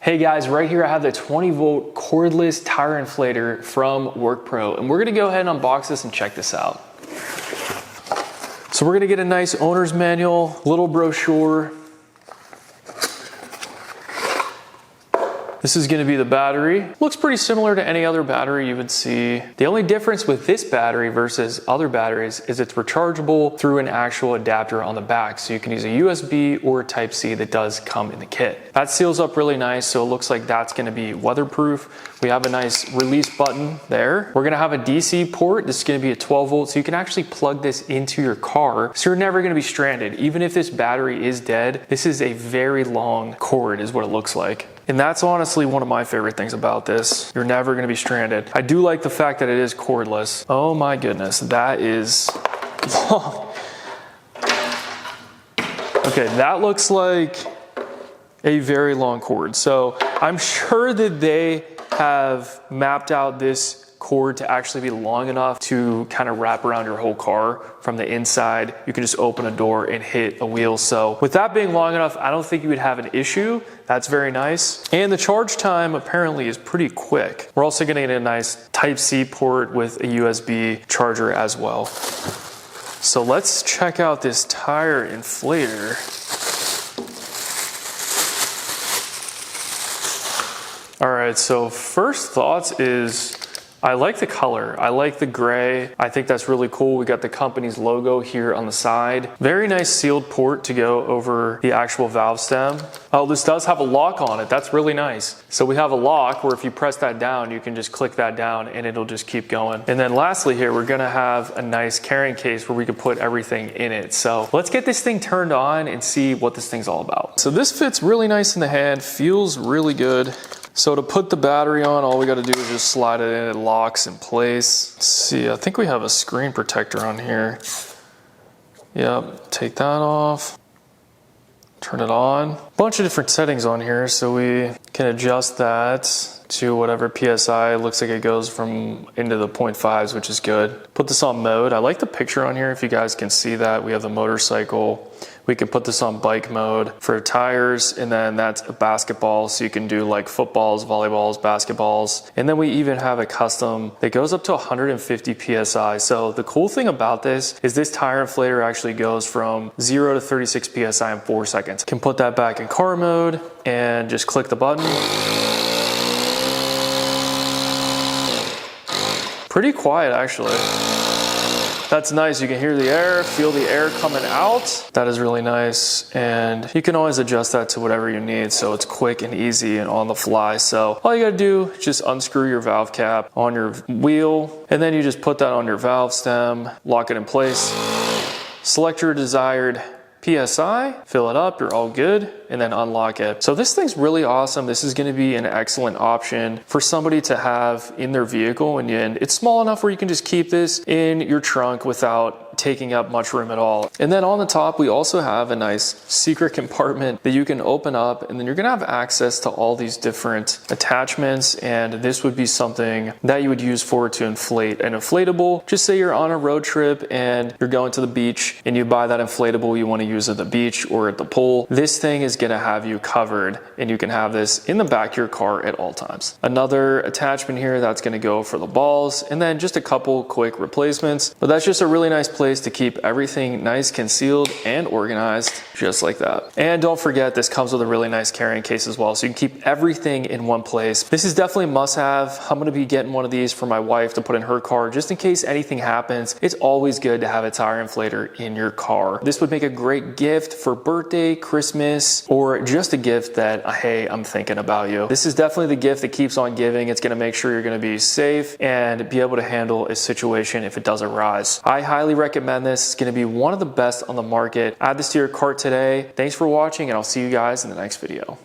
Hey guys, right here I have the 20 volt cordless tire inflator from WorkPro, and we're gonna go ahead and unbox this and check this out. So we're gonna get a nice owner's manual, little brochure. This is gonna be the battery. Looks pretty similar to any other battery you would see. The only difference with this battery versus other batteries is it's rechargeable through an actual adapter on the back. So you can use a USB or a Type-C that does come in the kit. That seals up really nice, so it looks like that's gonna be weatherproof. We have a nice release button there. We're gonna have a DC port. This is gonna be a 12 volt, so you can actually plug this into your car. So you're never gonna be stranded. Even if this battery is dead, this is a very long cord is what it looks like. And that's honestly one of my favorite things about this. You're never gonna be stranded. I do like the fact that it is cordless. Oh my goodness, that is long. Okay, that looks like a very long cord. So I'm sure that they have mapped out this cord to actually be long enough to kind of wrap around your whole car from the inside. You can just open a door and hit a wheel. So with that being long enough, I don't think you would have an issue. That's very nice. And the charge time apparently is pretty quick. We're also gonna get a nice Type-C port with a USB charger as well. So let's check out this tire inflator. All right, so first thoughts is I like the color. I like the gray. I think that's really cool. We got the company's logo here on the side. Very nice sealed port to go over the actual valve stem. Oh, this does have a lock on it. That's really nice. So we have a lock where if you press that down, you can just click that down and it'll just keep going. And then lastly here, we're gonna have a nice carrying case where we can put everything in it. So let's get this thing turned on and see what this thing's all about. So this fits really nice in the hand, feels really good. So to put the battery on, all we gotta do is just slide it in, it locks in place. Let's see, I think we have a screen protector on here. Yep, take that off. Turn it on. Bunch of different settings on here, so we can adjust that to whatever PSI. It looks like it goes from into the 0.5s, which is good. Put this on mode. I like the picture on here if you guys can see that. We have the motorcycle. We can put this on bike mode for tires, and then that's a basketball, so you can do like footballs, volleyballs, basketballs. And then we even have a custom that goes up to 150 PSI. So the cool thing about this is this tire inflator actually goes from 0 to 36 PSI in 4 seconds. Can put that back in car mode and just click the button. Pretty quiet actually. That's nice. You can hear the air, feel the air coming out. That is really nice. And you can always adjust that to whatever you need. So it's quick and easy and on the fly. So all you gotta do is just unscrew your valve cap on your wheel. And then you just put that on your valve stem, lock it in place, select your desired PSI, fill it up, you're all good, and then unlock it. So this thing's really awesome. This is gonna be an excellent option for somebody to have in their vehicle, and it's small enough where you can just keep this in your trunk without taking up much room at all. And then on the top, we also have a nice secret compartment that you can open up, and then you're gonna have access to all these different attachments, and this would be something that you would use to inflate an inflatable. Just say you're on a road trip and you're going to the beach and you buy that inflatable you wanna use at the beach or at the pool. This thing is gonna have you covered, and you can have this in the back of your car at all times. Another attachment here that's gonna go for the balls, and then just a couple quick replacements. But that's just a really nice place to keep everything nice, concealed, and organized, just like that. And don't forget, this comes with a really nice carrying case as well, so you can keep everything in one place. This is definitely a must-have. I'm gonna be getting one of these for my wife to put in her car, just in case anything happens. It's always good to have a tire inflator in your car. This would make a great gift for birthday, Christmas, or just a gift that, hey, I'm thinking about you. This is definitely the gift that keeps on giving. It's gonna make sure you're gonna be safe and be able to handle a situation if it does arise. I highly recommend this. It's gonna be one of the best on the market. Add this to your cart today. Thanks for watching, and I'll see you guys in the next video.